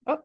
Oh,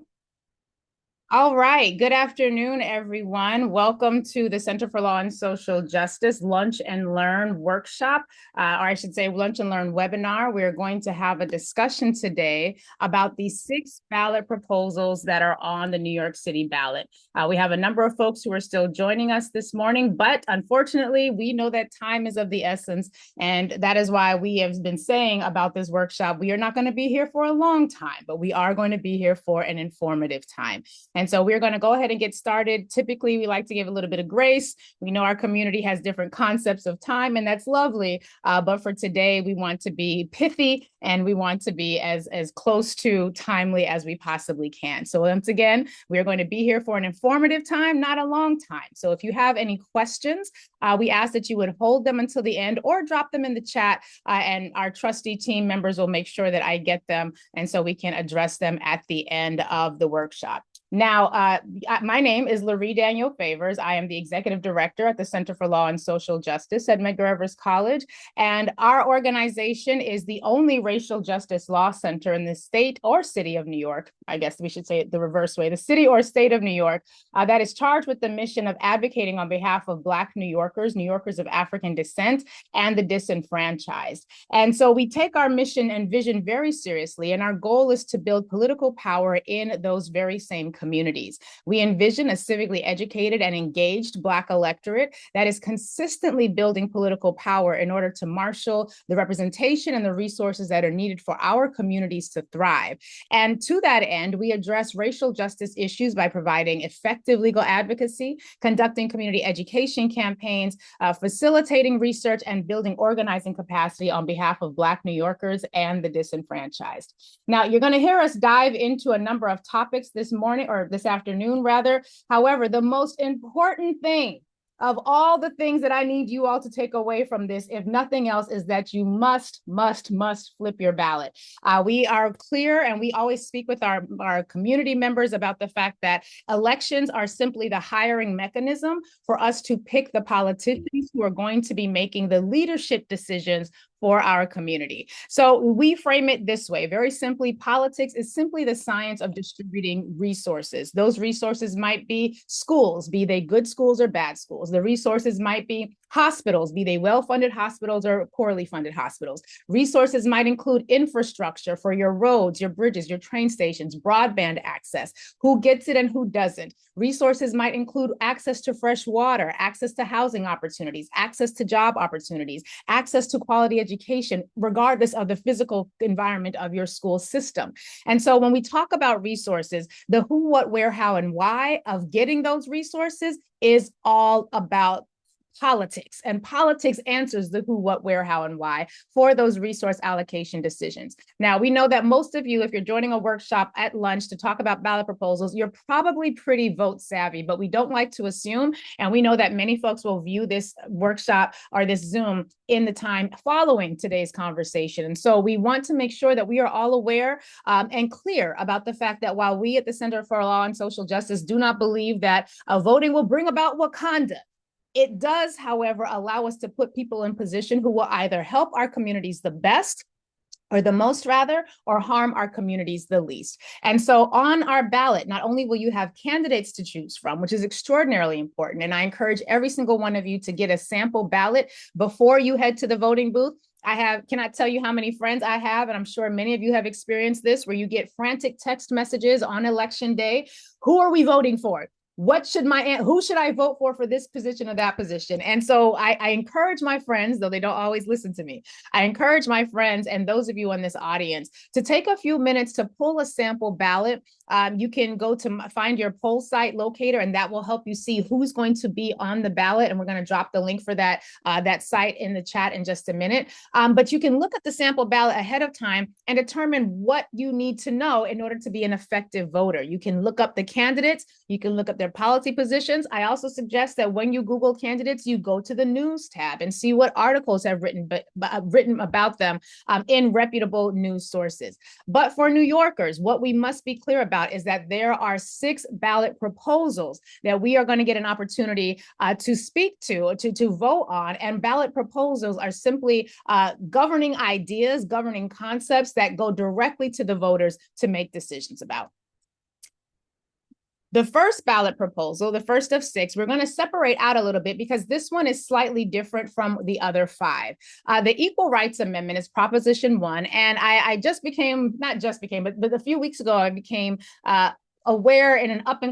all right. Good afternoon, everyone. Welcome to the Center for Law and Social Justice Lunch and Learn workshop, or I should say Lunch and Learn webinar. We're going to have a discussion today about the 6 ballot proposals that are on the New York City ballot. We have a number of folks who are still joining us this morning, but unfortunately, we know that time is of the essence, and that is why we have been saying about this workshop, we are not going to be here for a long time, but we are going to be here for an informative time. And so we're going to go ahead and get started. Typically, we like to give a little bit of grace. We know our community has different concepts of time, and that's lovely. But for today, we want to be pithy and we want to be as close to timely as we possibly can. So once again, we're going to be here for an informative time, not a long time. So if you have any questions, we ask that you would hold them until the end or drop them in the chat, and our trustee team members will make sure that I get them, and so we can address them at the end of the workshop. Now, my name is Laree Daniel Favors. I am the executive director at the Center for Law and Social Justice at Medgar Evers College. And our organization is the only racial justice law center in the state or city of New York. I guess we should say it the reverse way, the city or state of New York, that is charged with the mission of advocating on behalf of Black New Yorkers of African descent, and the disenfranchised. And so we take our mission and vision very seriously, and our goal is to build political power in those very same communities. We envision a civically educated and engaged Black electorate that is consistently building political power in order to marshal the representation and the resources that are needed for our communities to thrive. And to that end, we address racial justice issues by providing effective legal advocacy, conducting community education campaigns, facilitating research, and building organizing capacity on behalf of Black New Yorkers and the disenfranchised. Now, you're going to hear us dive into a number of topics this morning, or this afternoon, rather. However, the most important thing of all the things that I need you all to take away from this, if nothing else, is that you must flip your ballot. We are clear, and we always speak with our community members about the fact that elections are simply the hiring mechanism for us to pick the politicians who are going to be making the leadership decisions for our community. So we frame it this way, very simply: politics is simply the science of distributing resources. Those resources might be schools, be they good schools or bad schools. The resources might be hospitals, be they well-funded hospitals or poorly funded hospitals. Resources might include infrastructure for your roads, your bridges, your train stations, broadband access, who gets it and who doesn't. Resources might include access to fresh water, access to housing opportunities, access to job opportunities, access to quality education, regardless of the physical environment of your school system. And so when we talk about resources, the who, what, where, how, and why of getting those resources is all about politics, and politics answers the who, what, where, how, and why for those resource allocation decisions. Now, we know that most of you, if you're joining a workshop at lunch to talk about ballot proposals, you're probably pretty vote savvy, but we don't like to assume. And we know that many folks will view this workshop or this Zoom in the time following today's conversation. And so we want to make sure that we are all aware and clear about the fact that while we at the Center for Law and Social Justice do not believe that voting will bring about Wakanda, it does, however, allow us to put people in position who will either help our communities the best, or the most rather, or harm our communities the least. And so on our ballot, not only will you have candidates to choose from, which is extraordinarily important, and I encourage every single one of you to get a sample ballot before you head to the voting booth. Cannot tell you how many friends I have, and I'm sure many of you have experienced this, where you get frantic text messages on election day. Who are we voting for? Who should I vote for this position or that position? And so I encourage my friends, though they don't always listen to me, I encourage my friends and those of you in this audience to take a few minutes to pull a sample ballot. You can go to find your poll site locator, and that will help you see who's going to be on the ballot. And we're going to drop the link for that site in the chat in just a minute. But you can look at the sample ballot ahead of time and determine what you need to know in order to be an effective voter. You can look up the candidates. You can look up their policy positions. I also suggest that when you Google candidates, you go to the news tab and see what articles have written about them in reputable news sources. But for New Yorkers, what we must be clear about is that there are 6 ballot proposals that we are going to get an opportunity to speak to vote on. And ballot proposals are simply governing ideas, governing concepts that go directly to the voters to make decisions about. The first ballot proposal, the first of six, we're going to separate out a little bit because this one is slightly different from the other five. The Equal Rights Amendment is Proposition 1. And I just became, not just became, but a few weeks ago, I became aware in an up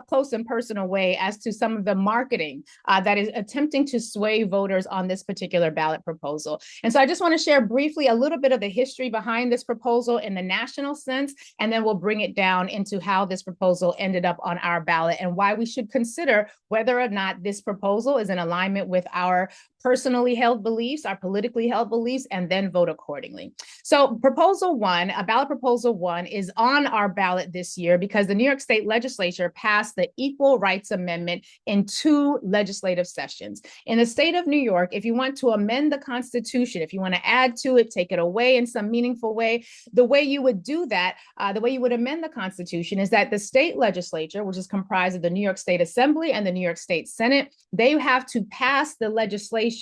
close and personal way as to some of the marketing that is attempting to sway voters on this particular ballot proposal. And so I just want to share briefly a little bit of the history behind this proposal in the national sense, and then we'll bring it down into how this proposal ended up on our ballot and why we should consider whether or not this proposal is in alignment with our personally held beliefs, our politically held beliefs, and then vote accordingly. So Proposal 1, ballot Proposal 1 is on our ballot this year because the New York State Legislature passed the Equal Rights Amendment in 2 legislative sessions. In the state of New York, if you want to amend the Constitution, if you want to add to it, take it away in some meaningful way, the way you would do that, the way you would amend the Constitution is that the state legislature, which is comprised of the New York State Assembly and the New York State Senate, they have to pass the legislation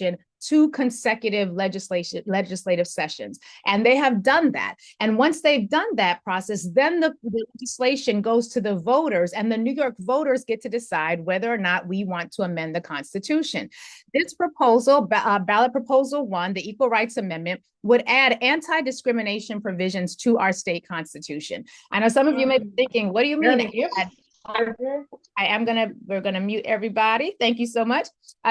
2 consecutive legislative sessions. And they have done that. And once they've done that process, then the legislation goes to the voters, and the New York voters get to decide whether or not we want to amend the Constitution. This proposal, ballot Proposal 1, the Equal Rights Amendment, would add anti-discrimination provisions to our state constitution. I know some of you may be thinking, what do you mean add? We're gonna mute everybody. Thank you so much.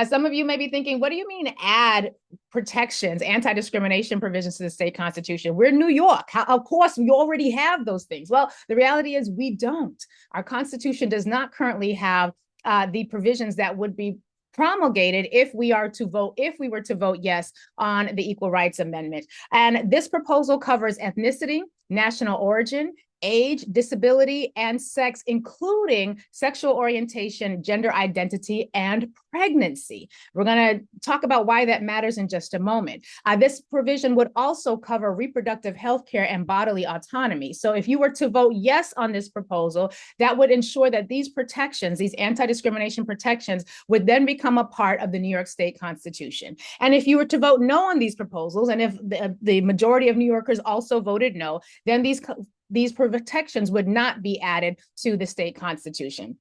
Some of you may be thinking, what do you mean add protections, anti-discrimination provisions to the state constitution? We're New York. Of course, we already have those things. Well, the reality is we don't. Our constitution does not currently have the provisions that would be promulgated if we were to vote yes on the Equal Rights Amendment. And this proposal covers ethnicity, national origin, age, disability, and sex, including sexual orientation, gender identity, and pregnancy. We're going to talk about why that matters in just a moment. This provision would also cover reproductive health care and bodily autonomy. So if you were to vote yes on this proposal, that would ensure that these protections, these anti-discrimination protections, would then become a part of the New York State Constitution. And if you were to vote no on these proposals, and if the majority of New Yorkers also voted no, then these protections would not be added to the state constitution.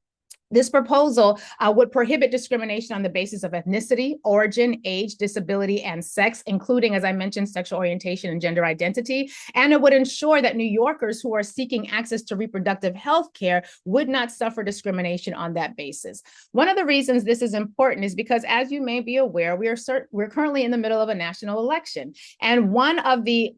This proposal would prohibit discrimination on the basis of ethnicity, origin, age, disability, and sex, including, as I mentioned, sexual orientation and gender identity. And it would ensure that New Yorkers who are seeking access to reproductive health care would not suffer discrimination on that basis. One of the reasons this is important is because, as you may be aware, we're currently in the middle of a national election. And one of the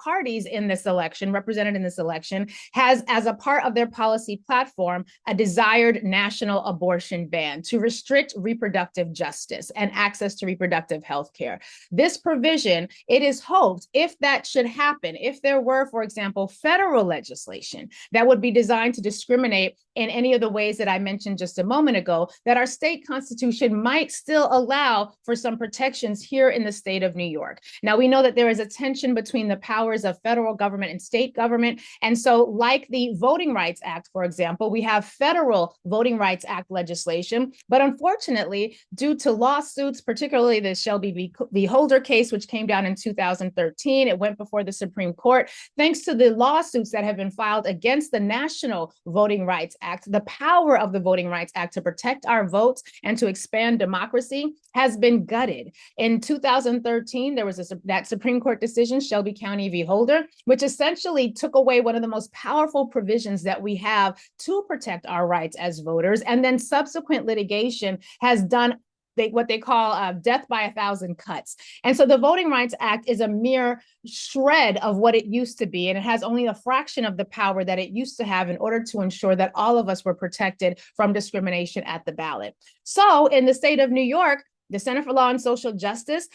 parties in this election, represented in this election, has, as a part of their policy platform, a desire national abortion ban to restrict reproductive justice and access to reproductive health care. This provision, it is hoped, if that should happen, if there were, for example, federal legislation that would be designed to discriminate in any of the ways that I mentioned just a moment ago, that our state constitution might still allow for some protections here in the state of New York. Now, we know that there is a tension between the powers of federal government and state government. And so, like the Voting Rights Act, for example, we have federal Voting Rights Act legislation. But unfortunately, due to lawsuits, particularly the Shelby v. Holder case, which came down in 2013, it went before the Supreme Court. Thanks to the lawsuits that have been filed against the National Voting Rights Act, the power of the Voting Rights Act to protect our votes and to expand democracy has been gutted. In 2013, there was that Supreme Court decision, Shelby County v. Holder, which essentially took away one of the most powerful provisions that we have to protect our rights as voters. And then subsequent litigation has done what they call death by 1,000 cuts. And so the Voting Rights Act is a mere shred of what it used to be, and it has only a fraction of the power that it used to have in order to ensure that all of us were protected from discrimination at the ballot. So in the state of New York, the Center for Law and Social Justice,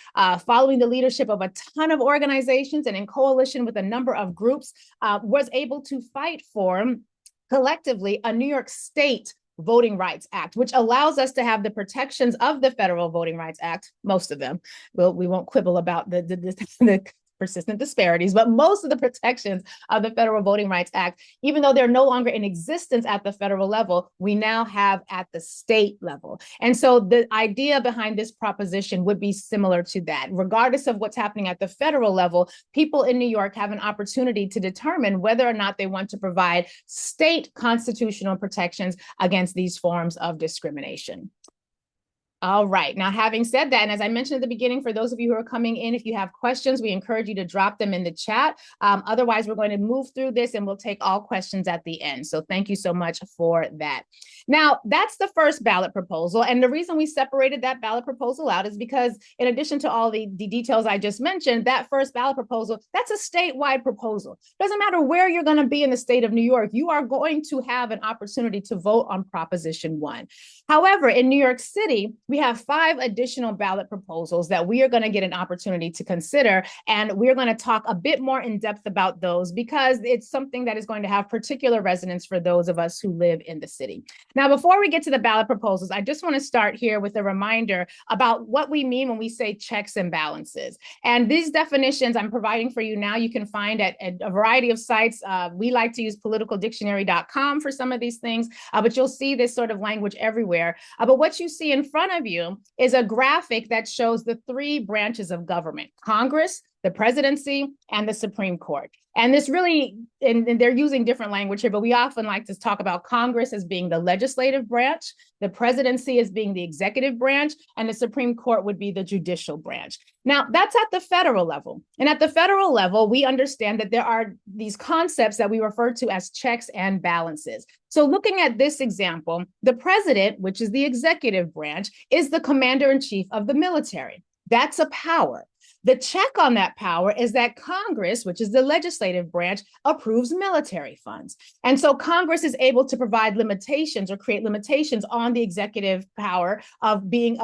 following the leadership of a ton of organizations and in coalition with a number of groups, was able to fight for collectively a New York State Voting Rights Act, which allows us to have the protections of the Federal Voting Rights Act, most of them. We won't quibble about the persistent disparities, but most of the protections of the Federal Voting Rights Act, even though they're no longer in existence at the federal level, we now have at the state level. And so the idea behind this proposition would be similar to that. Regardless of what's happening at the federal level, people in New York have an opportunity to determine whether or not they want to provide state constitutional protections against these forms of discrimination. All right. Now, having said that, and as I mentioned at the beginning, for those of you who are coming in, if you have questions, we encourage you to drop them in the chat. Otherwise, we're going to move through this and we'll take all questions at the end. So thank you so much for that. Now, that's the first ballot proposal. And the reason we separated that ballot proposal out is because in addition to all the details I just mentioned, that first ballot proposal, that's a statewide proposal. Doesn't matter where you're going to be in the state of New York, you are going to have an opportunity to vote on Proposition 1. However, in New York City, we have 5 additional ballot proposals that we are going to get an opportunity to consider. And we're going to talk a bit more in depth about those because it's something that is going to have particular resonance for those of us who live in the city. Now, before we get to the ballot proposals, I just want to start here with a reminder about what we mean when we say checks and balances. And these definitions I'm providing for you now, you can find at a variety of sites. We like to use politicaldictionary.com for some of these things, but you'll see this sort of language everywhere. But what you see in front of you is a graphic that shows the 3 branches of government: Congress, the presidency, and the Supreme Court. And this really, and they're using different language here, but we often like to talk about Congress as being the legislative branch, the presidency as being the executive branch, and the Supreme Court would be the judicial branch. Now, that's at the federal level. And at the federal level, we understand that there are these concepts that we refer to as checks and balances. So looking at this example, the president, which is the executive branch, is the commander-in-chief of the military. That's a power. The check on that power is that Congress, which is the legislative branch, approves military funds. And so Congress is able to provide limitations or create limitations on the executive power of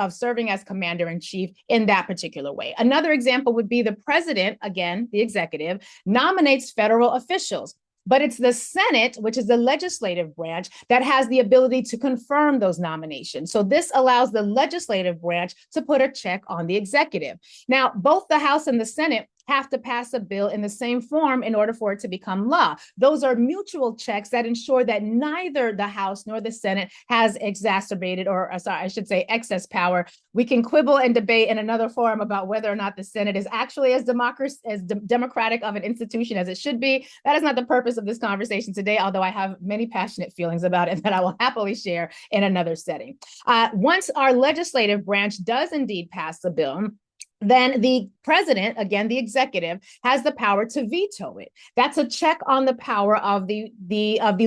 serving as commander-in-chief in that particular way. Another example would be the president, again, the executive, nominates federal officials. But it's the Senate, which is the legislative branch, that has the ability to confirm those nominations. So this allows the legislative branch to put a check on the executive. Now, both the House and the Senate have to pass a bill in the same form in order for it to become law. Those are mutual checks that ensure that neither the House nor the Senate has exacerbated, or sorry, I should say excess power. We can quibble and debate in another forum about whether or not the Senate is actually as democratic of an institution as it should be. That is not the purpose of this conversation today, although I have many passionate feelings about it that I will happily share in another setting. Once our legislative branch does indeed pass a bill, then the president, again, the executive, has the power to veto it. That's a check on the power of the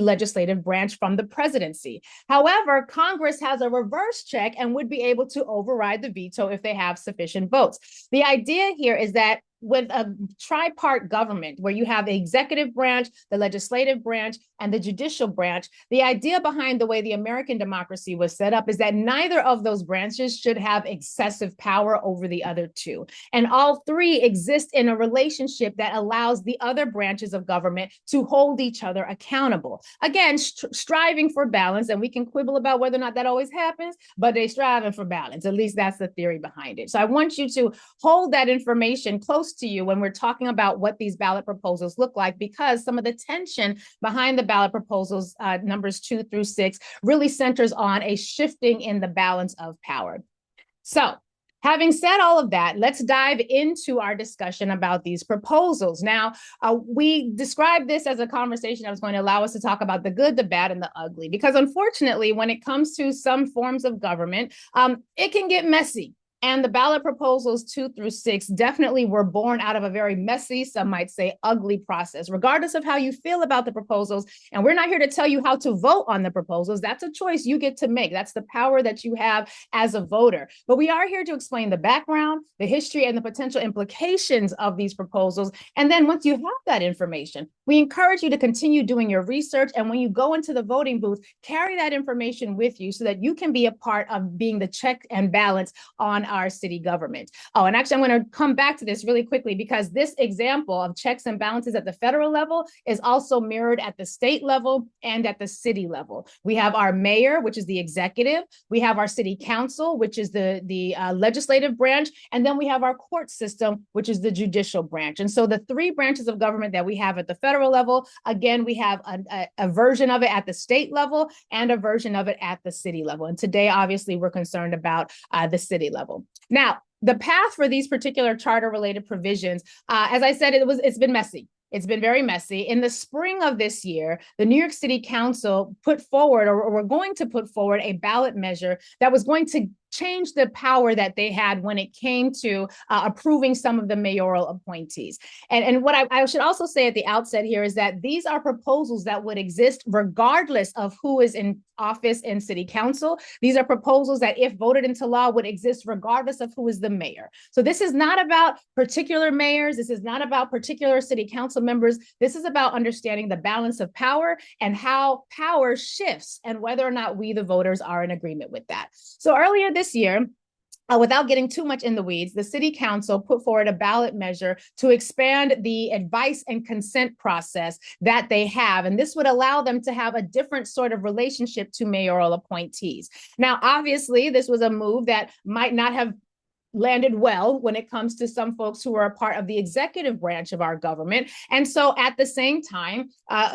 legislative branch from the presidency. However, Congress has a reverse check and would be able to override the veto if they have sufficient votes. The idea here is that with a tripart government where you have the executive branch, the legislative branch, and the judicial branch, the idea behind the way the American democracy was set up is that neither of those branches should have excessive power over the other 2. And all 3 exist in a relationship that allows the other branches of government to hold each other accountable. Again, striving for balance, and we can quibble about whether or not that always happens, but they're striving for balance. At least that's the theory behind it. So I want you to hold that information close to you when we're talking about what these ballot proposals look like, because some of the tension behind the ballot proposals, numbers 2 through 6, really centers on a shifting in the balance of power. So having said all of that, let's dive into our discussion about these proposals. Now, we described this as a conversation that was going to allow us to talk about the good, the bad, and the ugly, because unfortunately, when it comes to some forms of government, it can get messy. And the ballot proposals 2 through 6 definitely were born out of a very messy, some might say ugly process, regardless of how you feel about the proposals. And we're not here to tell you how to vote on the proposals. That's a choice you get to make. That's the power that you have as a voter. But we are here to explain the background, the history, and the potential implications of these proposals. And then once you have that information, we encourage you to continue doing your research. And when you go into the voting booth, carry that information with you so that you can be a part of being the check and balance on our city government. Oh, and actually, I'm going to come back to this really quickly because this example of checks and balances at the federal level is also mirrored at the state level and at the city level. We have our mayor, which is the executive. We have our city council, which is the legislative branch. And then we have our court system, which is the judicial branch. And so the three branches of government that we have at the federal level, again, we have a version of it at the state level and a version of it at the city level. And today, obviously, we're concerned about the city level. Now, the path for these particular charter-related provisions, as I said, it's been messy. It's been very messy. In the spring of this year, the New York City Council put forward, or were going to put forward, a ballot measure that was going to change the power that they had when it came to approving some of the mayoral appointees. And what I should also say at the outset here is that these are proposals that would exist regardless of who is in office in city council. These are proposals that, if voted into law, would exist regardless of who is the mayor. So this is not about particular mayors. This is not about particular city council members. This is about understanding the balance of power and how power shifts and whether or not we, the voters, are in agreement with that. So earlier this year, without getting too much in the weeds, the city council put forward a ballot measure to expand the advice and consent process that they have. And this would allow them to have a different sort of relationship to mayoral appointees. Now, obviously, this was a move that might not have landed well when it comes to some folks who are a part of the executive branch of our government. And so at the same time,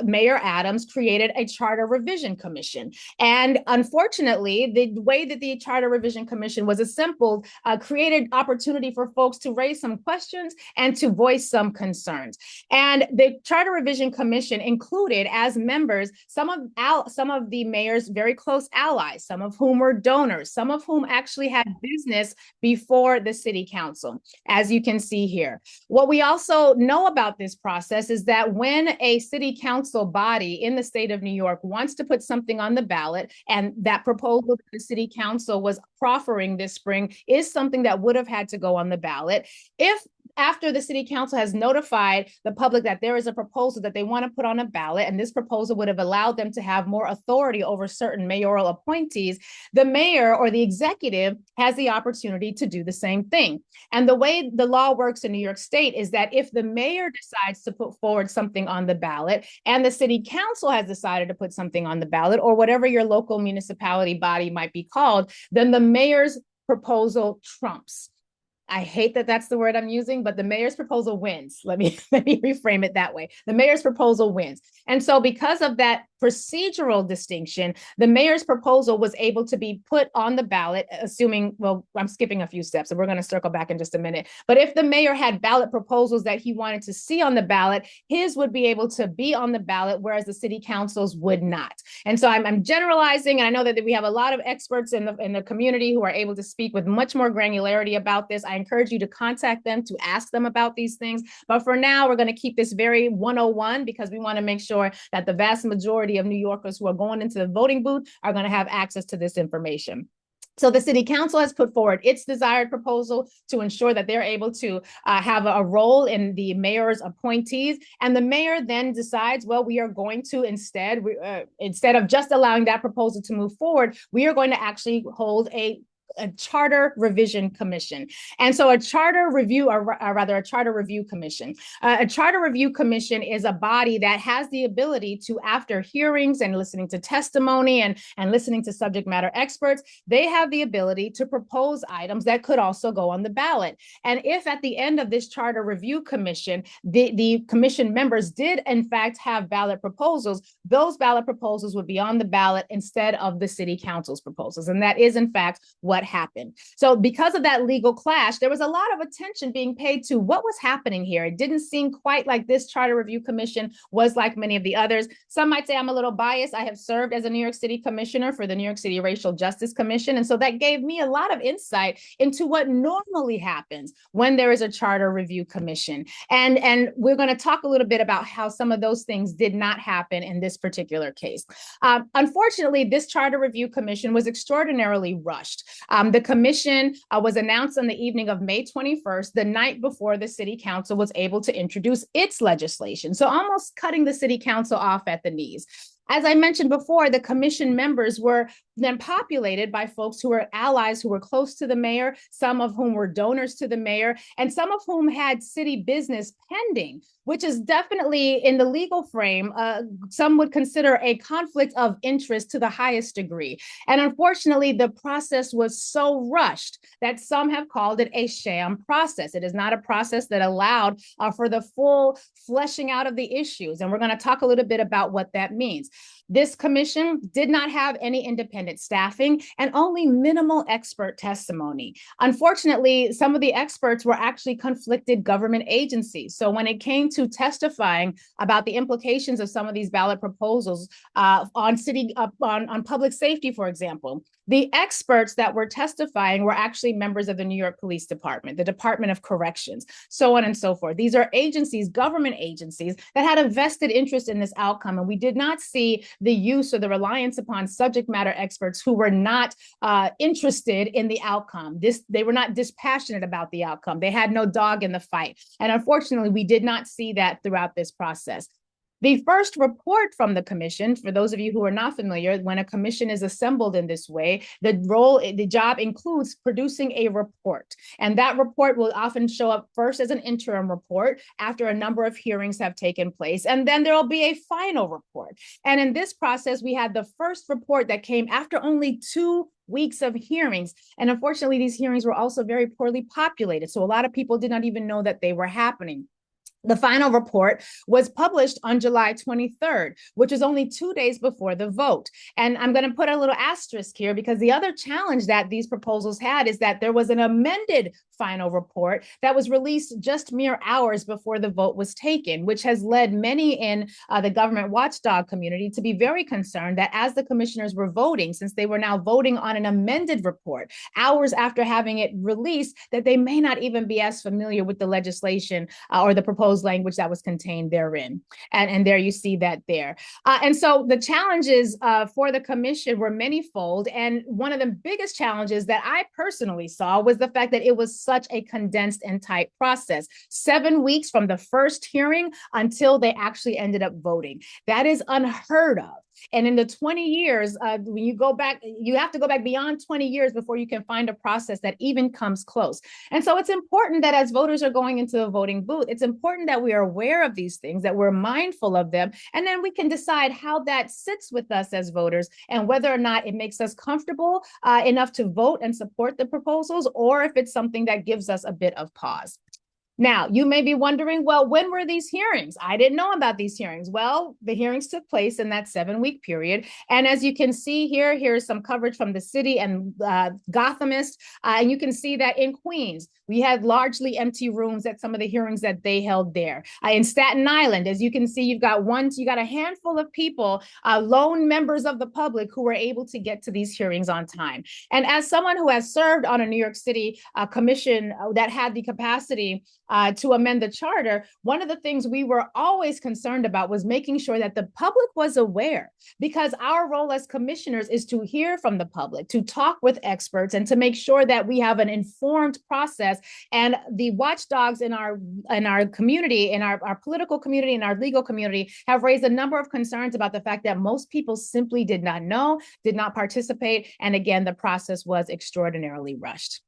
Mayor Adams created a charter revision commission. And unfortunately, the way that the charter revision commission was assembled created opportunity for folks to raise some questions and to voice some concerns. And the charter revision commission included as members some of the mayor's very close allies, some of whom were donors, some of whom actually had business before the city council, as you can see here. What we also know about this process is that when a city council body in the state of New York wants to put something on the ballot, and that proposal that the city council was proffering this spring is something that would have had to go on the ballot, if after the city council has notified the public that there is a proposal that they want to put on a ballot, and this proposal would have allowed them to have more authority over certain mayoral appointees, the mayor or the executive has the opportunity to do the same thing. And the way the law works in New York State is that if the mayor decides to put forward something on the ballot and the city council has decided to put something on the ballot, or whatever your local municipality body might be called, then the mayor's proposal trumps. I hate that that's the word I'm using, but the mayor's proposal wins. Let me reframe it that way. The mayor's proposal wins. And so because of that procedural distinction, the mayor's proposal was able to be put on the ballot, assuming, well, I'm skipping a few steps, and we're going to circle back in just a minute. But if the mayor had ballot proposals that he wanted to see on the ballot, his would be able to be on the ballot, whereas the city councils would not. And so I'm generalizing, and I know that we have a lot of experts in the community who are able to speak with much more granularity about this. I encourage you to contact them to ask them about these things. But for now, we're going to keep this very 101 because we want to make sure that the vast majority of New Yorkers who are going into the voting booth are going to have access to this information. So the city council has put forward its desired proposal to ensure that they're able to have a role in the mayor's appointees. And the mayor then decides, well, we are going to instead of just allowing that proposal to move forward, we are going to actually hold a charter revision commission. And so a charter review commission. A charter review commission is a body that has the ability to, after hearings and listening to testimony and listening to subject matter experts, they have the ability to propose items that could also go on the ballot. And if at the end of this charter review commission, the commission members did in fact have ballot proposals, those ballot proposals would be on the ballot instead of the city council's proposals. And that is in fact what happened. So because of that legal clash, there was a lot of attention being paid to what was happening here. It didn't seem quite like this Charter Review Commission was like many of the others. Some might say I'm a little biased. I have served as a New York City commissioner for the New York City Racial Justice Commission. And so that gave me a lot of insight into what normally happens when there is a Charter Review Commission. And we're going to talk a little bit about how some of those things did not happen in this particular case. Unfortunately, this Charter Review Commission was extraordinarily rushed. The commission was announced on the evening of May 21st, the night before the city council was able to introduce its legislation. So almost cutting the city council off at the knees. As I mentioned before, the commission members were then populated by folks who were allies, who were close to the mayor, some of whom were donors to the mayor, and some of whom had city business pending, which is definitely in the legal frame, some would consider a conflict of interest to the highest degree. And unfortunately, the process was so rushed that some have called it a sham process. It is not a process that allowed for the full fleshing out of the issues. And we're going to talk a little bit about what that means. This commission did not have any independent staffing and only minimal expert testimony. Unfortunately, some of the experts were actually conflicted government agencies. So when it came to testifying about the implications of some of these ballot proposals on public safety, for example, the experts that were testifying were actually members of the New York Police Department, the Department of Corrections, so on and so forth. These are agencies, government agencies, that had a vested interest in this outcome. And we did not see the use or the reliance upon subject matter experts who were not interested in the outcome. They were not dispassionate about the outcome. They had no dog in the fight. And unfortunately, we did not see that throughout this process. The first report from the commission, for those of you who are not familiar, when a commission is assembled in this way, the job includes producing a report. And that report will often show up first as an interim report after a number of hearings have taken place. And then there will be a final report. And in this process, we had the first report that came after only 2 weeks of hearings. And unfortunately, these hearings were also very poorly populated. So a lot of people did not even know that they were happening. The final report was published on July 23rd, which is only 2 days before the vote. And I'm going to put a little asterisk here because the other challenge that these proposals had is that there was an amended final report that was released just mere hours before the vote was taken, which has led many in the government watchdog community to be very concerned that as the commissioners were voting, since they were now voting on an amended report, hours after having it released, that they may not even be as familiar with the legislation or the proposed language that was contained therein. And there you see that there. And so the challenges for the commission were manyfold. And one of the biggest challenges that I personally saw was the fact that it was such a condensed and tight process. 7 weeks from the first hearing until they actually ended up voting. That is unheard of. And in the 20 years, when you go back, you have to go back beyond 20 years before you can find a process that even comes close. And so it's important that as voters are going into the voting booth, it's important that we are aware of these things, that we're mindful of them, and then we can decide how that sits with us as voters and whether or not it makes us comfortable enough to vote and support the proposals, or if it's something that gives us a bit of pause. Now, you may be wondering, well, when were these hearings? I didn't know about these hearings. Well, the hearings took place in that 7-week period. And as you can see here, here's some coverage from the city and Gothamist. And you can see that in Queens, we had largely empty rooms at some of the hearings that they held there. In Staten Island, as you can see, you got a handful of people, lone members of the public who were able to get to these hearings on time. And as someone who has served on a New York City commission that had the capacity to amend the charter, one of the things we were always concerned about was making sure that the public was aware, because our role as commissioners is to hear from the public, to talk with experts, and to make sure that we have an informed process. And the watchdogs in our community, in our political community, in our legal community, have raised a number of concerns about the fact that most people simply did not know, did not participate. And again, the process was extraordinarily rushed.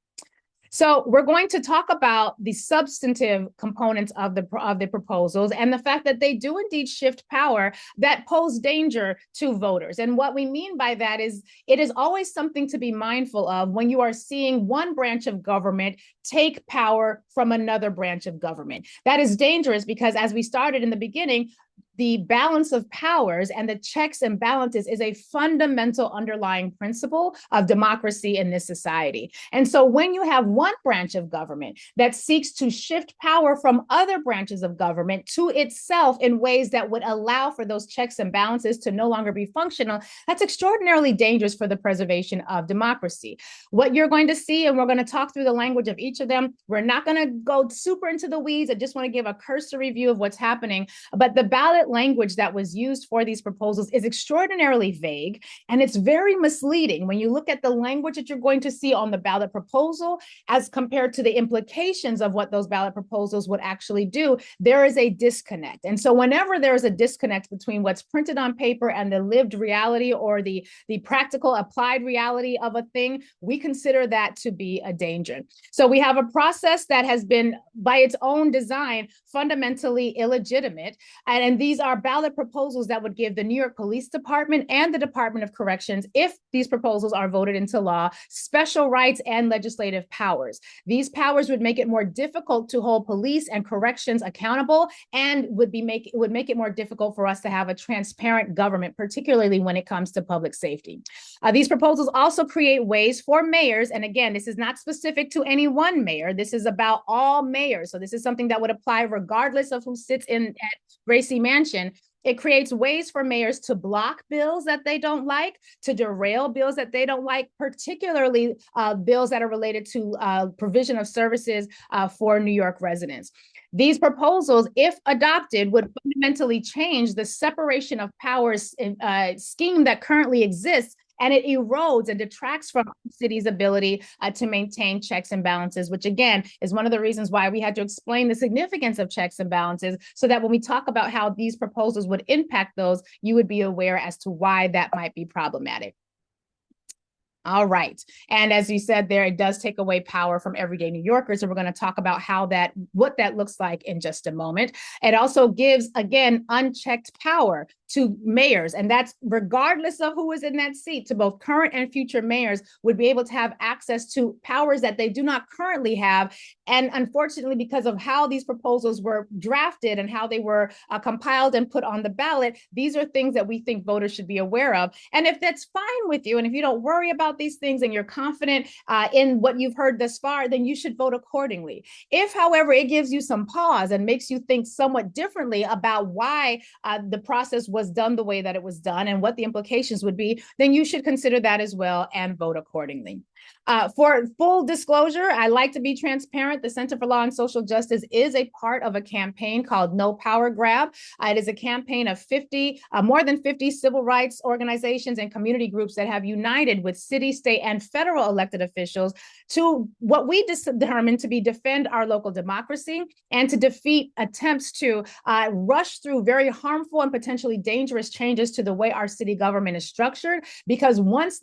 So we're going to talk about the substantive components of the proposals and the fact that they do indeed shift power that pose danger to voters. And what we mean by that is it is always something to be mindful of when you are seeing one branch of government take power from another branch of government. That is dangerous because, as we started in the beginning, the balance of powers and the checks and balances is a fundamental underlying principle of democracy in this society. And so when you have one branch of government that seeks to shift power from other branches of government to itself in ways that would allow for those checks and balances to no longer be functional, that's extraordinarily dangerous for the preservation of democracy. What you're going to see, and we're going to talk through the language of each of them, we're not going to go super into the weeds. I just want to give a cursory view of what's happening, but the ballot language that was used for these proposals is extraordinarily vague, and it's very misleading when you look at the language that you're going to see on the ballot proposal as compared to the implications of what those ballot proposals would actually do. There is a disconnect. And so whenever there is a disconnect between what's printed on paper and the lived reality or the practical applied reality of a thing, we consider that to be a danger. So we have a process that has been, by its own design, fundamentally illegitimate. And these are ballot proposals that would give the New York Police Department and the Department of Corrections, if these proposals are voted into law, special rights and legislative powers. These powers would make it more difficult to hold police and corrections accountable, and would make it more difficult for us to have a transparent government, particularly when it comes to public safety. These proposals also create ways for mayors, and again, this is not specific to any one mayor. This is about all mayors. So this is something that would apply regardless of who sits in at Gracie Mansion. It creates ways for mayors to block bills that they don't like, to derail bills that they don't like, particularly bills that are related to provision of services for New York residents. These proposals, if adopted, would fundamentally change the separation of powers scheme that currently exists, and it erodes and detracts from the city's ability to maintain checks and balances, which again is one of the reasons why we had to explain the significance of checks and balances, so that when we talk about how these proposals would impact those, you would be aware as to why that might be problematic. All right. And as you said there, it does take away power from everyday New Yorkers. And we're going to talk about what that looks like in just a moment. It also gives, again, unchecked power to mayors. And that's regardless of who is in that seat, to both current and future mayors would be able to have access to powers that they do not currently have. And unfortunately, because of how these proposals were drafted and how they were compiled and put on the ballot, these are things that we think voters should be aware of. And if that's fine with you, and if you don't worry about these things and you're confident in what you've heard thus far, then you should vote accordingly. If, however, it gives you some pause and makes you think somewhat differently about why the process was done the way that it was done and what the implications would be, then you should consider that as well and vote accordingly. For full disclosure, I like to be transparent. The Center for Law and Social Justice is a part of a campaign called No Power Grab. It is a campaign of more than 50 civil rights organizations and community groups that have united with city, state, and federal elected officials to what we determined to be defend our local democracy and to defeat attempts to rush through very harmful and potentially dangerous changes to the way our city government is structured. Because once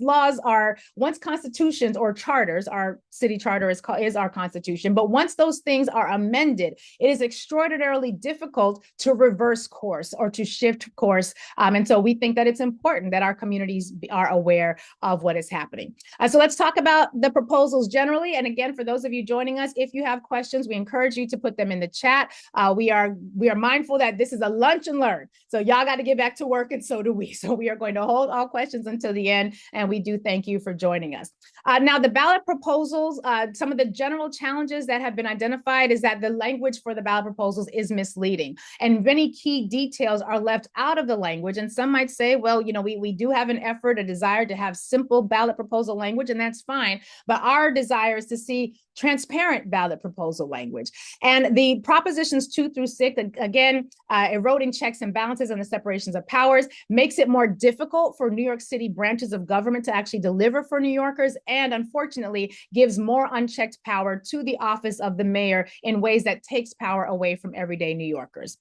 constitutions or charters, our city charter is our constitution, but once those things are amended, it is extraordinarily difficult to reverse course or to shift course. And so we think that it's important that our communities are aware of what is happening. So let's talk about the proposals generally. And again, for those of you joining us, if you have questions, we encourage you to put them in the chat. We are mindful that this is a lunch and learn. So y'all got to get back to work, and so do we. So we are going to hold all questions until the end. And we do thank you for joining us. Now, the ballot proposals, some of the general challenges that have been identified is that the language for the ballot proposals is misleading, and many key details are left out of the language. And some might say, well, we do have an effort, a desire to have simple ballot proposal language, and that's fine. But our desire is to see transparent ballot proposal language. And the propositions 2 through 6, again, eroding checks and balances and the separations of powers, makes it more difficult for New York City branches of government to actually deliver for New Yorkers, and unfortunately gives more unchecked power to the office of the mayor in ways that takes power away from everyday New Yorkers.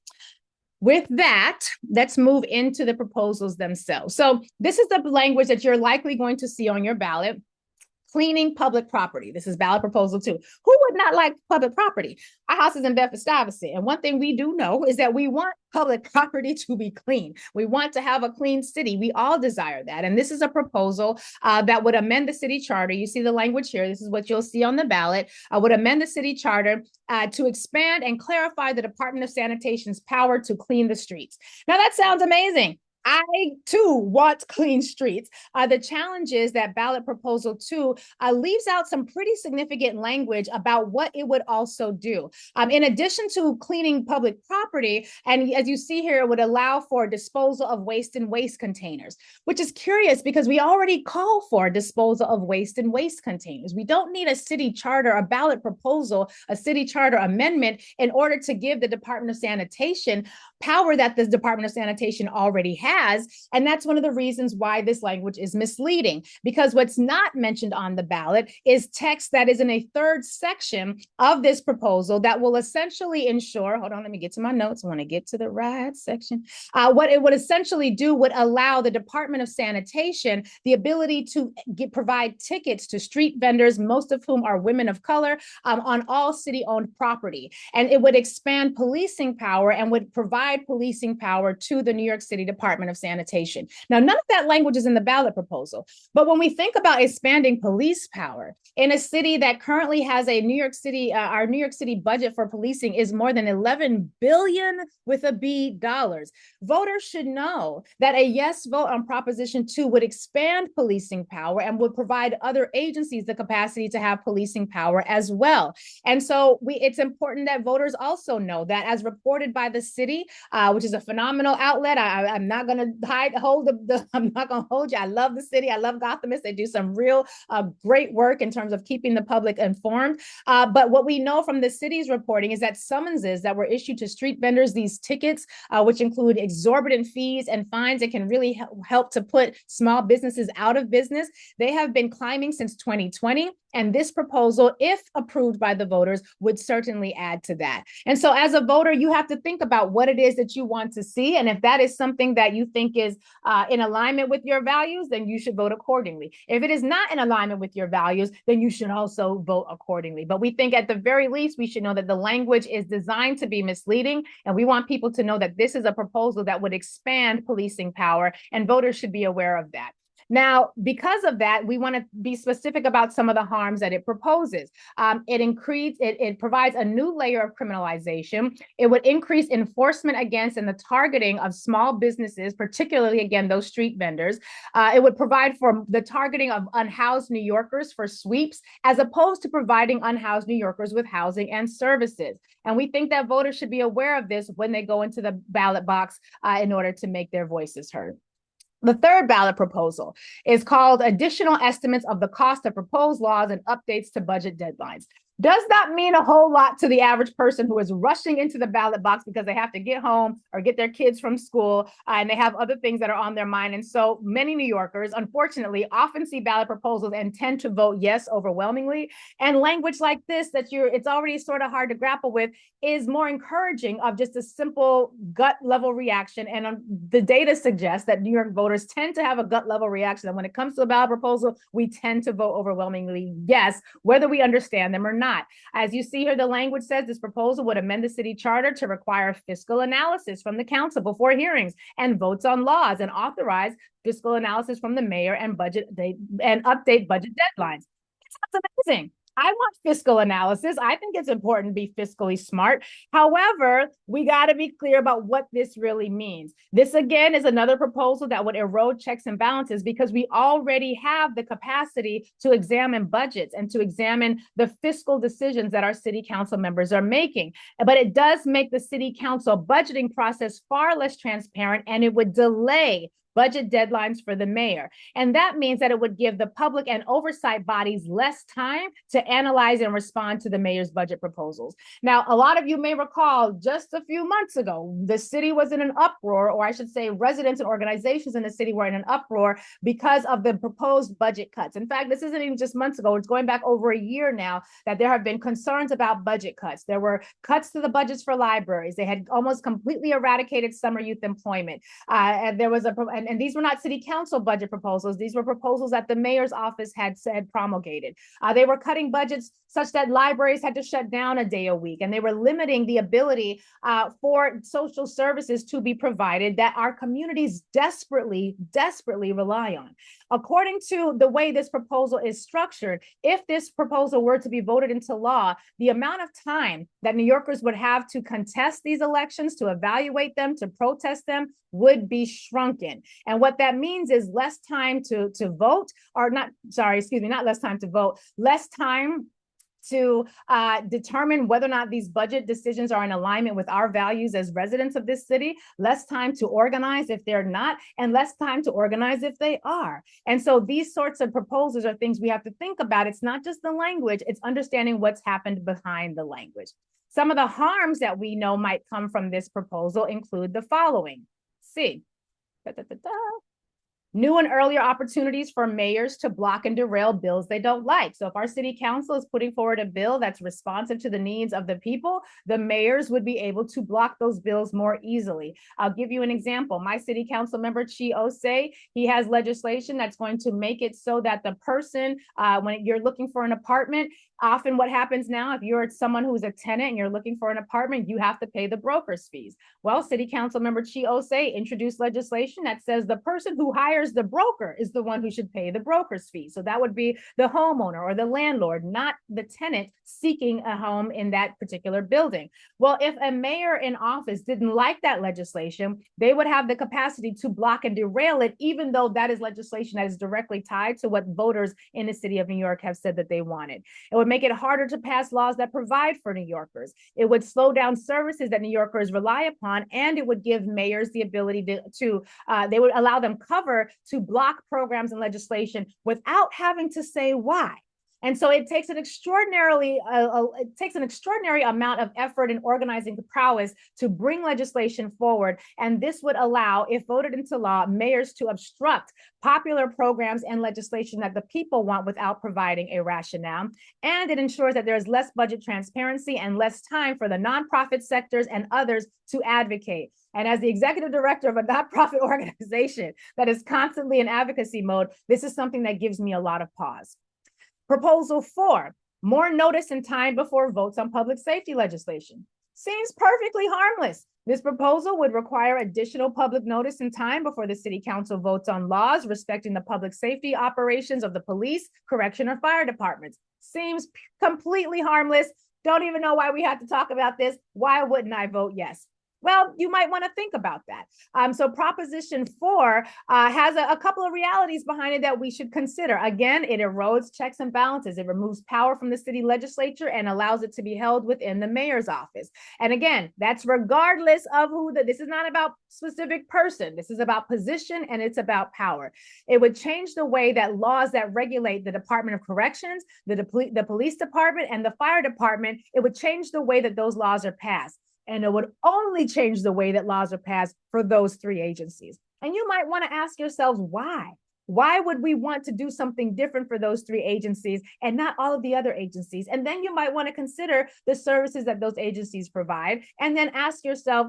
With that, let's move into the proposals themselves. So this is the language that you're likely going to see on your ballot. Cleaning public property. This is ballot proposal 2. Who would not like public property? Our house is in Bedford-Stuyvesant, and one thing we do know is that we want public property to be clean. We want to have a clean city. We all desire that. And this is a proposal that would amend the city charter. You see the language here. This is what you'll see on the ballot. Would amend the city charter to expand and clarify the Department of Sanitation's power to clean the streets. Now, that sounds amazing. I too want clean streets. The challenge is that ballot proposal two leaves out some pretty significant language about what it would also do. In addition to cleaning public property, and as you see here, it would allow for disposal of waste in waste containers, which is curious because we already call for disposal of waste in waste containers. We don't need a city charter, a ballot proposal, a city charter amendment in order to give the Department of Sanitation power that the Department of Sanitation already has. And that's one of the reasons why this language is misleading, because what's not mentioned on the ballot is text that is in a third section of this proposal that will essentially ensure, hold on, let me get to my notes. I want to get to the right section. What it would essentially do would allow the Department of Sanitation the ability to provide tickets to street vendors, most of whom are women of color, on all city-owned property. And it would expand policing power and would provide policing power to the New York City Department of Sanitation. Now, none of that language is in the ballot proposal, but when we think about expanding police power in a city that currently has a New York City, our New York City budget for policing is more than 11 billion with a B dollars. Voters should know that a yes vote on Proposition 2 would expand policing power and would provide other agencies the capacity to have policing power as well. And so it's important that voters also know that, as reported by the city, which is a phenomenal outlet. I'm not going to I'm not going to hold you. I love the city. I love Gothamists. They do some real great work in terms of keeping the public informed. But what we know from the city's reporting is that summonses that were issued to street vendors, these tickets, which include exorbitant fees and fines that can really help to put small businesses out of business, they have been climbing since 2020. And this proposal, if approved by the voters, would certainly add to that. And so as a voter, you have to think about what it is that you want to see. And if that is something that you think is in alignment with your values, then you should vote accordingly. If it is not in alignment with your values, then you should also vote accordingly. But we think at the very least, we should know that the language is designed to be misleading. And we want people to know that this is a proposal that would expand policing power, and voters should be aware of that. Now, because of that, we want to be specific about some of the harms that it proposes. It provides a new layer of criminalization. It would increase enforcement against and the targeting of small businesses, particularly, again, those street vendors. It would provide for the targeting of unhoused New Yorkers for sweeps, as opposed to providing unhoused New Yorkers with housing and services. And we think that voters should be aware of this when they go into the ballot box in order to make their voices heard. The third ballot proposal is called Additional Estimates of the Cost of Proposed Laws and Updates to Budget Deadlines. Does not mean a whole lot to the average person who is rushing into the ballot box because they have to get home or get their kids from school, and they have other things that are on their mind. And so many New Yorkers, unfortunately, often see ballot proposals and tend to vote yes overwhelmingly. And language like this it's already sort of hard to grapple with is more encouraging of just a simple gut level reaction. And the data suggests that New York voters tend to have a gut level reaction. And when it comes to a ballot proposal, we tend to vote overwhelmingly yes, whether we understand them or not. As you see here, the language says this proposal would amend the city charter to require fiscal analysis from the council before hearings and votes on laws, and authorize fiscal analysis from the mayor and update budget deadlines. It sounds amazing. I want fiscal analysis. I think it's important to be fiscally smart. However, we got to be clear about what this really means. This, again, is another proposal that would erode checks and balances, because we already have the capacity to examine budgets and to examine the fiscal decisions that our city council members are making. But it does make the city council budgeting process far less transparent, and it would delay budget deadlines for the mayor. And that means that it would give the public and oversight bodies less time to analyze and respond to the mayor's budget proposals. Now, a lot of you may recall just a few months ago, the city was in an uproar, or I should say residents and organizations in the city were in an uproar because of the proposed budget cuts. In fact, this isn't even just months ago, it's going back over a year now that there have been concerns about budget cuts. There were cuts to the budgets for libraries. They had almost completely eradicated summer youth employment. And there was and these were not city council budget proposals. These were proposals that the mayor's office had promulgated. They were cutting budgets such that libraries had to shut down a day a week, and they were limiting the ability for social services to be provided that our communities desperately rely on. According to the way this proposal is structured, if this proposal were to be voted into law, the amount of time that New Yorkers would have to contest these elections, to evaluate them, to protest them, would be shrunken. And what that means is less time to vote, or not, sorry, excuse me, not less time to vote, less time to determine whether or not these budget decisions are in alignment with our values as residents of this city, less time to organize if they're not, and less time to organize if they are. And so these sorts of proposals are things we have to think about. It's not just the language, it's understanding what's happened behind the language. Some of the harms that we know might come from this proposal include the following. C. New and earlier opportunities for mayors to block and derail bills they don't like. So if our city council is putting forward a bill that's responsive to the needs of the people, the mayors would be able to block those bills more easily. I'll give you an example. My city council member, Chi Osei, he has legislation that's going to make it so that the person, when you're looking for an apartment, often what happens now, if you're someone who's a tenant and you're looking for an apartment, you have to pay the broker's fees. Well, City Council member Chi Osei introduced legislation that says the person who hires the broker is the one who should pay the broker's fee. So that would be the homeowner or the landlord, not the tenant seeking a home in that particular building. Well, if a mayor in office didn't like that legislation, they would have the capacity to block and derail it, even though that is legislation that is directly tied to what voters in the city of New York have said that they wanted. It would make it harder to pass laws that provide for New Yorkers. It would slow down services that New Yorkers rely upon, and it would give mayors the ability they would allow them cover to block programs and legislation without having to say why. And so it takes an extraordinary amount of effort and organizing prowess to bring legislation forward. And this would allow, if voted into law, mayors to obstruct popular programs and legislation that the people want without providing a rationale. And it ensures that there is less budget transparency and less time for the nonprofit sectors and others to advocate. And as the executive director of a nonprofit organization that is constantly in advocacy mode, this is something that gives me a lot of pause. Proposal 4, more notice and time before votes on public safety legislation. Seems perfectly harmless. This proposal would require additional public notice and time before the city council votes on laws respecting the public safety operations of the police, correction, or fire departments. Seems completely harmless. Don't even know why we have to talk about this. Why wouldn't I vote yes? Well, you might want to think about that. So Proposition 4 has a couple of realities behind it that we should consider. Again, it erodes checks and balances. It removes power from the city legislature and allows it to be held within the mayor's office. And again, that's regardless of this is not about specific person. This is about position, and it's about power. It would change the way that laws that regulate the Department of Corrections, the police department, and the fire department, it would change the way that those laws are passed. And it would only change the way that laws are passed for those 3 agencies. And you might want to ask yourselves why. Why would we want to do something different for those 3 agencies and not all of the other agencies? And then you might want to consider the services that those agencies provide, and then ask yourself,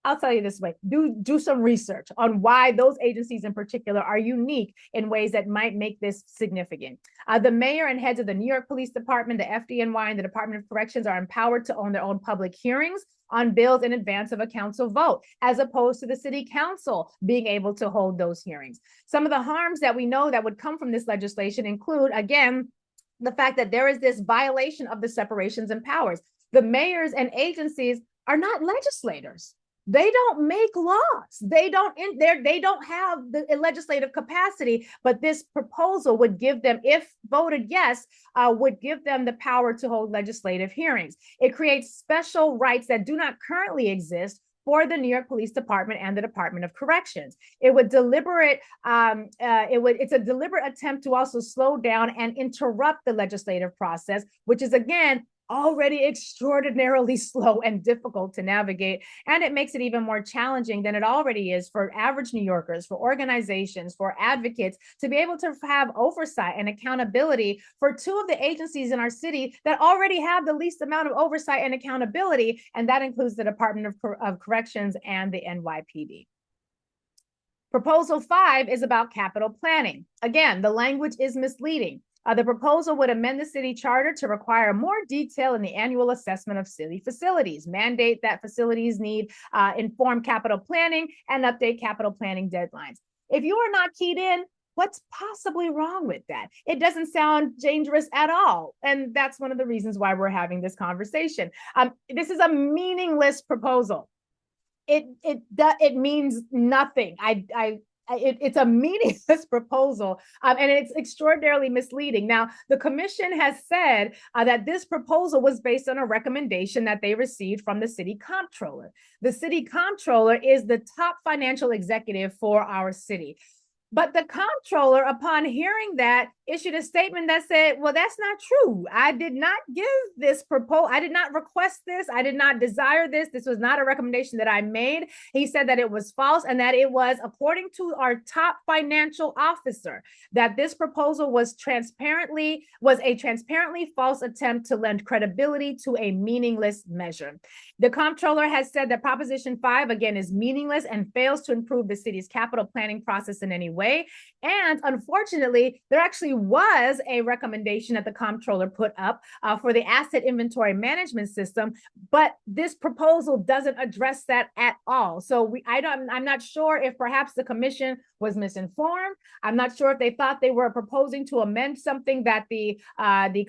I'll tell you this way, do some research on why those agencies in particular are unique in ways that might make this significant. The mayor and heads of the New York Police Department, the FDNY, and the Department of Corrections are empowered to own their own public hearings on bills in advance of a council vote, as opposed to the city council being able to hold those hearings. Some of the harms that we know that would come from this legislation include, again, the fact that there is this violation of the separations and powers. The mayors and agencies are not legislators. They don't make laws. They don't have the legislative capacity, but this proposal would give them, if voted yes, would give them the power to hold legislative hearings. It creates special rights that do not currently exist for the New York Police Department and the Department of Corrections. It's a deliberate attempt to also slow down and interrupt the legislative process, which is, again, already extraordinarily slow and difficult to navigate. And it makes it even more challenging than it already is for average New Yorkers, for organizations, for advocates to be able to have oversight and accountability for 2 of the agencies in our city that already have the least amount of oversight and accountability. And that includes the Department of Corrections and the NYPD. Proposal 5 is about capital planning. Again, the language is misleading. The proposal would amend the city charter to require more detail in the annual assessment of city facilities, mandate that facilities need informed capital planning, and update capital planning deadlines. If you are not keyed in, What's possibly wrong with that? It doesn't sound dangerous at all. And that's one of the reasons why we're having this conversation. This is a meaningless proposal. It means nothing. It's a meaningless proposal, and it's extraordinarily misleading. Now, the commission has said that this proposal was based on a recommendation that they received from the city comptroller. The city comptroller is the top financial executive for our city. But the comptroller, upon hearing that, issued a statement that said, well, that's not true. I did not give this proposal. I did not request this. I did not desire this. This was not a recommendation that I made. He said that it was false and that it was, according to our top financial officer, that this proposal was a transparently false attempt to lend credibility to a meaningless measure. The comptroller has said that Proposition 5, again, is meaningless and fails to improve the city's capital planning process in any way. And unfortunately, there actually was a recommendation that the comptroller put up for the asset inventory management system, but this proposal doesn't address that at all. So I'm not sure if perhaps the commission was misinformed. I'm not sure if they thought they were proposing to amend something that the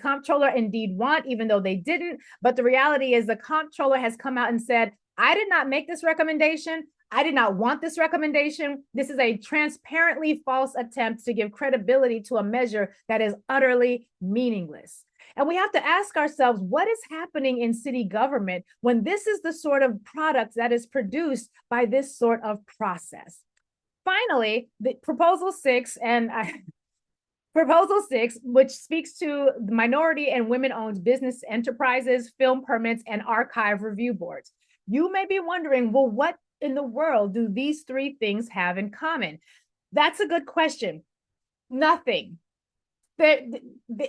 comptroller indeed want, even though they didn't. But the reality is the comptroller has come out and said, I did not make this recommendation. I did not want this recommendation. This is a transparently false attempt to give credibility to a measure that is utterly meaningless. And we have to ask ourselves, what is happening in city government when this is the sort of product that is produced by this sort of process? Finally, the Proposal 6, which speaks to minority and women-owned business enterprises, film permits, and archive review boards. You may be wondering, well, what in the world do these three things have in common? That's a good question. Nothing.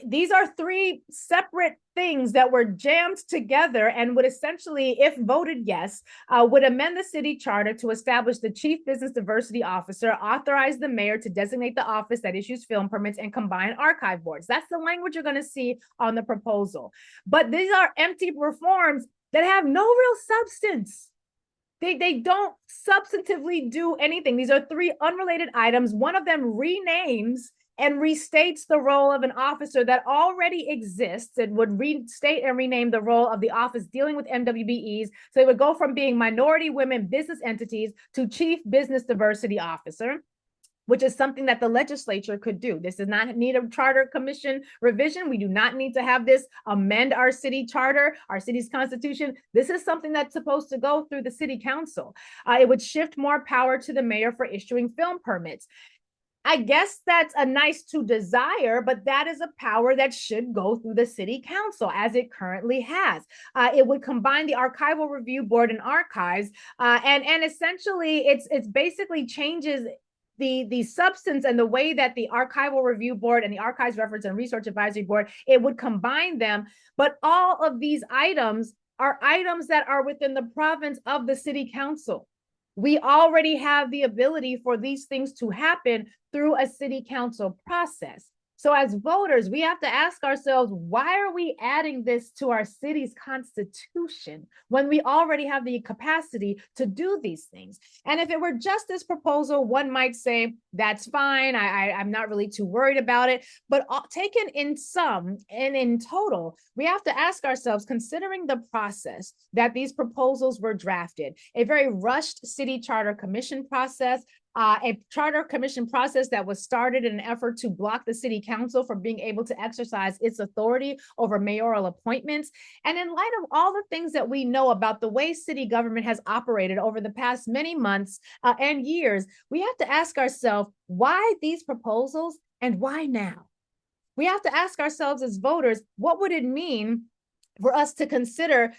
These are three separate things that were jammed together and would essentially, if voted yes, would amend the city charter to establish the chief business diversity officer, authorize the mayor to designate the office that issues film permits, and combine archive boards. That's the language you're going to see on the proposal. But these are empty reforms that have no real substance. They don't substantively do anything. These are three unrelated items. One of them renames and restates the role of an officer that already exists. It would restate and rename the role of the office dealing with MWBEs. So it would go from being minority women business entities to chief business diversity officer, which is something that the legislature could do. This does not need a charter commission revision. We do not need to have this amend our city charter, our city's constitution. This is something that's supposed to go through the city council. It would shift more power to the mayor for issuing film permits. I guess that's a nice to desire, but that is a power that should go through the city council as it currently has. It would combine the archival review board and archives, and essentially it's basically changes the substance and the way that the archival review board and the archives reference and research advisory board, it would combine them. But all of these items are items that are within the province of the city council. We already have the ability for these things to happen through a city council process. So as voters, we have to ask ourselves, why are we adding this to our city's constitution when we already have the capacity to do these things? And if it were just this proposal, one might say, that's fine. I'm not really too worried about it. But taken in sum and in total, we have to ask ourselves, considering the process that these proposals were drafted, a very rushed city charter commission process, a charter commission process that was started in an effort to block the city council from being able to exercise its authority over mayoral appointments. And in light of all the things that we know about the way city government has operated over the past many months and years, we have to ask ourselves, why these proposals and why now? We have to ask ourselves as voters, what would it mean for us to consider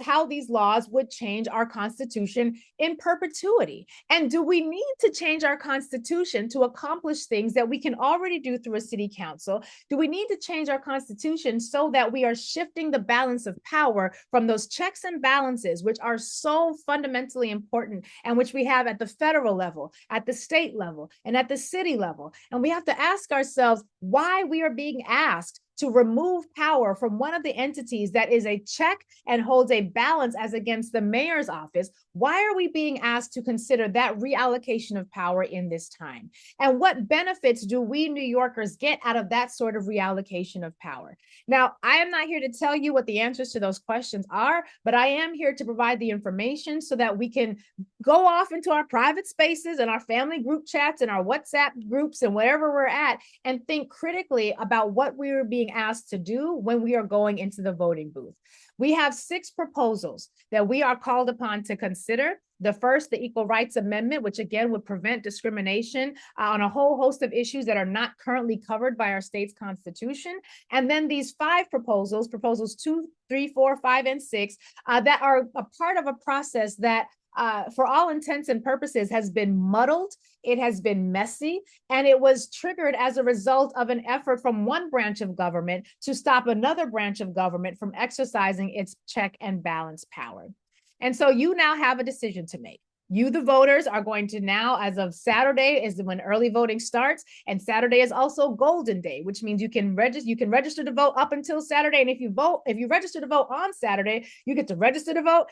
how these laws would change our constitution in perpetuity? And do we need to change our constitution to accomplish things that we can already do through a city council? Do we need to change our constitution so that we are shifting the balance of power from those checks and balances, which are so fundamentally important and which we have at the federal level, at the state level, and at the city level? And we have to ask ourselves why we are being asked to remove power from one of the entities that is a check and holds a balance as against the mayor's office, why are we being asked to consider that reallocation of power in this time? And what benefits do we New Yorkers get out of that sort of reallocation of power? Now, I am not here to tell you what the answers to those questions are, but I am here to provide the information so that we can go off into our private spaces and our family group chats and our WhatsApp groups and wherever we're at and think critically about what we are being asked to do when we are going into the voting booth. We have 6 proposals that we are called upon to consider. The first, the Equal Rights Amendment, which again would prevent discrimination on a whole host of issues that are not currently covered by our state's constitution. And then these 5 proposals, proposals 2, 3, 4, 5, and 6, that are a part of a process that for all intents and purposes has been muddled, it has been messy, and it was triggered as a result of an effort from one branch of government to stop another branch of government from exercising its check and balance power. And so you now have a decision to make. You, the voters, are going to now, as of Saturday, is when early voting starts, and Saturday is also Golden Day, which means you can register to vote up until Saturday. And if you register to vote on Saturday, you get to register to vote.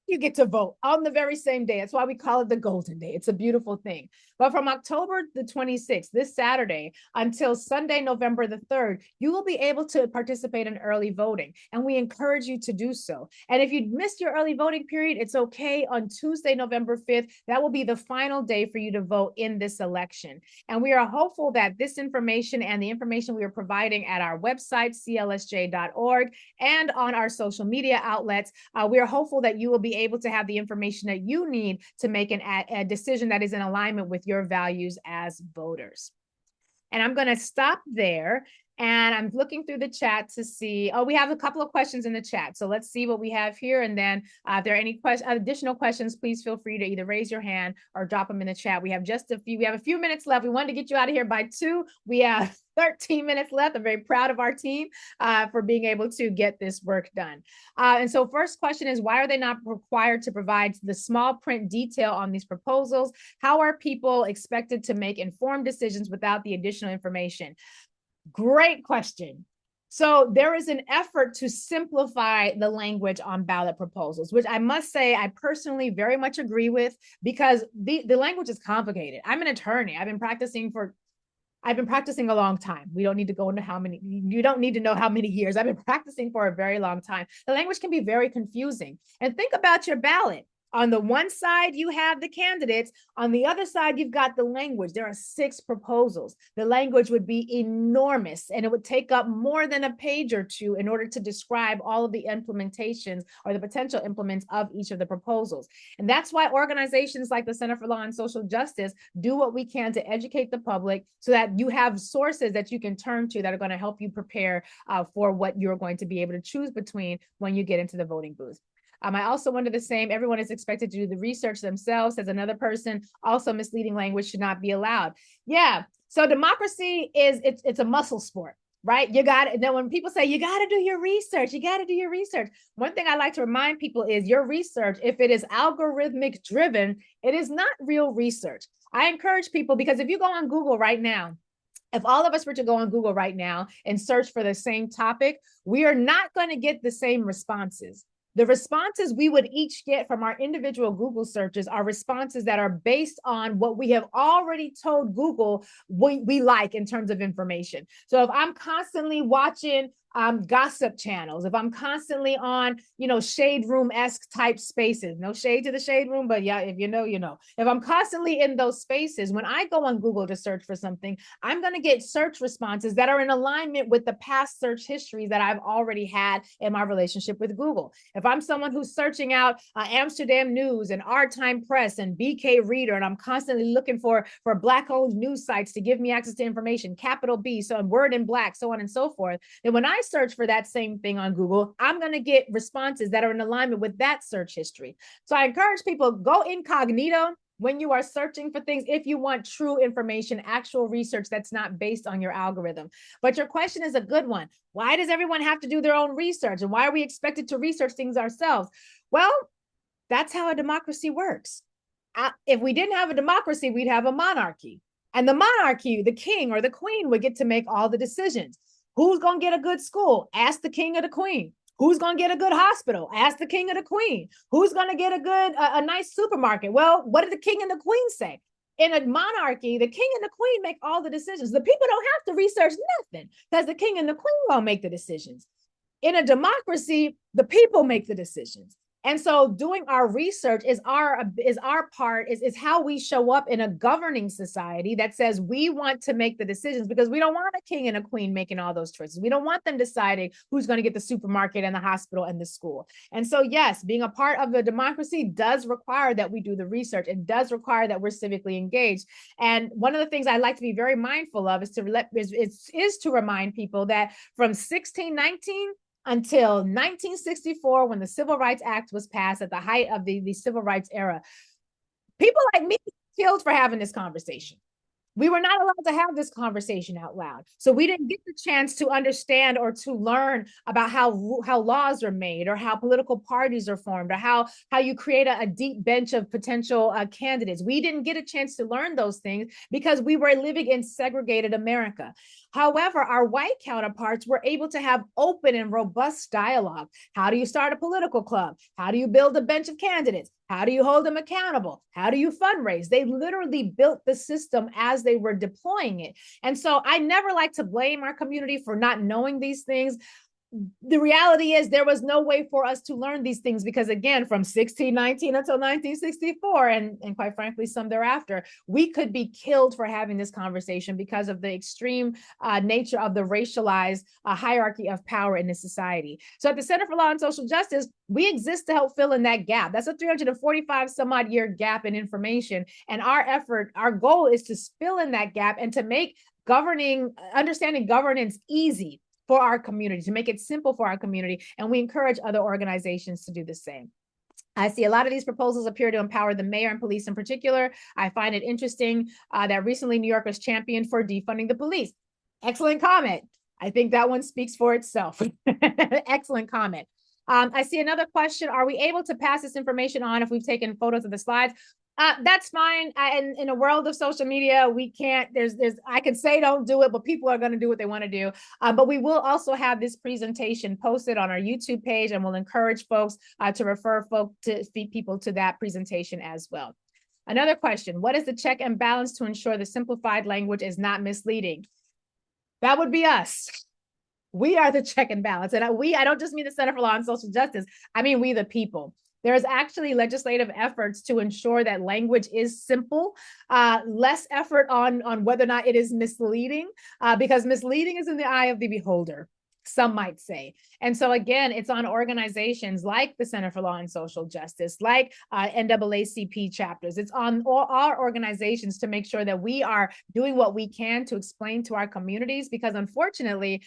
You get to vote on the very same day. That's why we call it the Golden Day. It's a beautiful thing. But from October the 26th, this Saturday, until Sunday, November the 3rd, you will be able to participate in early voting. And we encourage you to do so. And if you missed your early voting period, it's okay. On Tuesday, November 5th, that will be the final day for you to vote in this election. And we are hopeful that this information and the information we are providing at our website, clsj.org, and on our social media outlets, we are hopeful that you will be able to have the information that you need to make a decision that is in alignment with your values as voters. And I'm going to stop there. And I'm looking through the chat to see, we have a couple of questions in the chat. So let's see what we have here. And then if there are any additional questions, please feel free to either raise your hand or drop them in the chat. We have a few minutes left. We wanted to get you out of here by 2. We have 13 minutes left. I'm very proud of our team for being able to get this work done. And so first question is, why are they not required to provide the small print detail on these proposals? How are people expected to make informed decisions without the additional information? Great question. So there is an effort to simplify the language on ballot proposals, which I must say I personally very much agree with, because the language is complicated. I'm an attorney. I've been practicing a long time. We don't need to go into you don't need to know how many years. I've been practicing for a very long time. The language can be very confusing. And think about your ballot. On the one side, you have the candidates. On the other side, you've got the language. There are 6 proposals. The language would be enormous, and it would take up more than a page or 2 in order to describe all of the implementations or the potential implements of each of the proposals. And that's why organizations like the Center for Law and Social Justice do what we can to educate the public so that you have sources that you can turn to that are going to help you prepare for what you're going to be able to choose between when you get into the voting booth. I also wonder the same. Everyone is expected to do the research themselves. As another person, also misleading language should not be allowed. Yeah. So democracy it's a muscle sport, right? You got it. Then when people say you got to do your research, One thing I like to remind people is your research, if it is algorithmic driven, it is not real research. I encourage people, because if you go on Google right now, if all of us were to go on Google right now and search for the same topic, we are not going to get the same responses. The responses we would each get from our individual Google searches are responses that are based on what we have already told Google we like in terms of information. So if I'm constantly watching gossip channels, if I'm constantly on, shade room-esque type spaces, no shade to the shade room, but yeah, if you know, you know. If I'm constantly in those spaces, when I go on Google to search for something, I'm going to get search responses that are in alignment with the past search histories that I've already had in my relationship with Google. If I'm someone who's searching out Amsterdam News and Our Time Press and BK Reader, and I'm constantly looking for Black-owned news sites to give me access to information, capital B, so Word in Black, so on and so forth, then when I search for that same thing on Google, I'm going to get responses that are in alignment with that search history. So I encourage people, go incognito when you are searching for things, if you want true information, actual research that's not based on your algorithm. But your question is a good one. Why does everyone have to do their own research? And why are we expected to research things ourselves? Well, that's how a democracy works. If we didn't have a democracy, we'd have a monarchy. And the monarchy, the king or the queen, would get to make all the decisions. Who's going to get a good school? Ask the king or the queen. Who's going to get a good hospital? Ask the king or the queen. Who's going to get a nice supermarket? Well, what did the king and the queen say? In a monarchy, the king and the queen make all the decisions. The people don't have to research nothing because the king and the queen won't make the decisions. In a democracy, the people make the decisions. And so doing our research is our part, is how we show up in a governing society that says we want to make the decisions, because we don't want a king and a queen making all those choices. We don't want them deciding who's going to get the supermarket and the hospital and the school. And so, yes, being a part of the democracy does require that we do the research. It does require that we're civically engaged. And one of the things I like to be very mindful of is to remind people that from 1619 until 1964, when the Civil Rights Act was passed at the height of the civil rights era, people like me killed for having this conversation. We were not allowed to have this conversation out loud. So we didn't get the chance to understand or to learn about how laws are made, or how political parties are formed, or how you create a deep bench of potential candidates. We didn't get a chance to learn those things because we were living in segregated America. However, our white counterparts were able to have open and robust dialogue. How do you start a political club? How do you build a bench of candidates? How do you hold them accountable? How do you fundraise? They literally built the system as they were deploying it. And so I never like to blame our community for not knowing these things. The reality is there was no way for us to learn these things because, again, from 1619 until 1964, and quite frankly, some thereafter, we could be killed for having this conversation because of the extreme nature of the racialized hierarchy of power in this society. So at the Center for Law and Social Justice, we exist to help fill in that gap. That's a 345 some odd year gap in information. And our goal is to fill in that gap and to make understanding governance easy for our community, to make it simple for our community. And we encourage other organizations to do the same. I see a lot of these proposals appear to empower the mayor and police in particular. I find it interesting that recently New York was championed for defunding the police. Excellent comment. I think that one speaks for itself. Excellent comment. I see another question. Are we able to pass this information on if we've taken photos of the slides? That's fine. In a world of social media, we can't, I can say don't do it, but people are going to do what they want to do. But we will also have this presentation posted on our YouTube page, and we'll encourage folks to refer people to that presentation as well. Another question: what is the check and balance to ensure the simplified language is not misleading? That would be us. We are the check and balance. And I don't just mean the Center for Law and Social Justice. I mean, we the people. There's actually legislative efforts to ensure that language is simple, less effort on whether or not it is misleading, because misleading is in the eye of the beholder, some might say. And so again, it's on organizations like the Center for Law and Social Justice, like NAACP chapters. It's on all our organizations to make sure that we are doing what we can to explain to our communities, because unfortunately,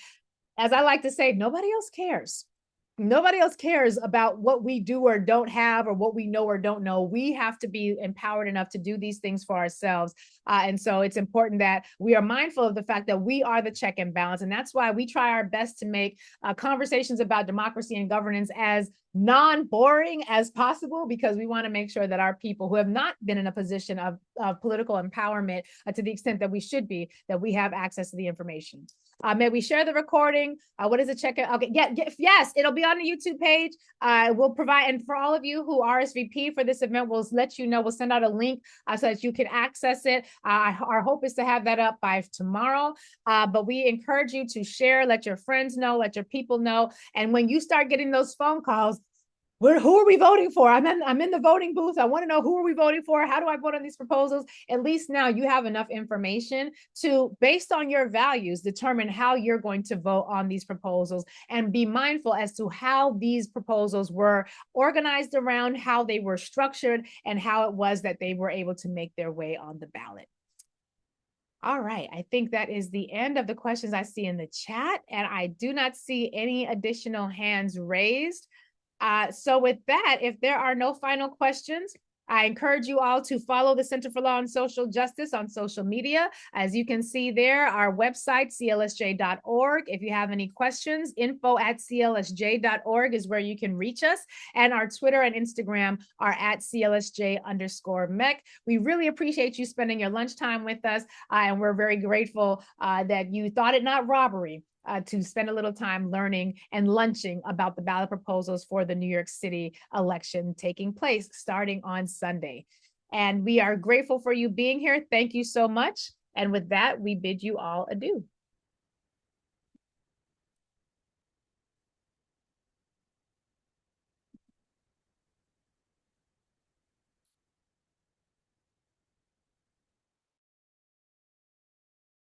as I like to say, nobody else cares. Nobody else cares about what we do or don't have, or what we know or don't know. We have to be empowered enough to do these things for ourselves. And so it's important that we are mindful of the fact that we are the check and balance. And that's why we try our best to make conversations about democracy and governance as non-boring as possible, because we want to make sure that our people who have not been in a position of political empowerment to the extent that we should be, that we have access to the information. May we share the recording? What is the check? Okay, yes, it'll be on the YouTube page. We'll provide, and for all of you who RSVP for this event, we'll let you know, we'll send out a link so that you can access it. Our hope is to have that up by tomorrow, but we encourage you to share, let your friends know, let your people know. And when you start getting those phone calls, who are we voting for? I'm in the voting booth. I want to know, who are we voting for? How do I vote on these proposals? At least now you have enough information to, based on your values, determine how you're going to vote on these proposals, and be mindful as to how these proposals were organized around, how they were structured, and how it was that they were able to make their way on the ballot. All right, I think that is the end of the questions I see in the chat, and I do not see any additional hands raised. So with that, if there are no final questions, I encourage you all to follow the Center for Law and Social Justice on social media. As you can see there, our website, clsj.org. If you have any questions, info@clsj.org is where you can reach us. And our Twitter and Instagram are @CLSJ_MEC. We really appreciate you spending your lunchtime with us. And we're very grateful that you thought it not robbery to spend a little time learning and lunching about the ballot proposals for the New York City election taking place starting on Sunday. And we are grateful for you being here. Thank you so much. And with that, we bid you all adieu.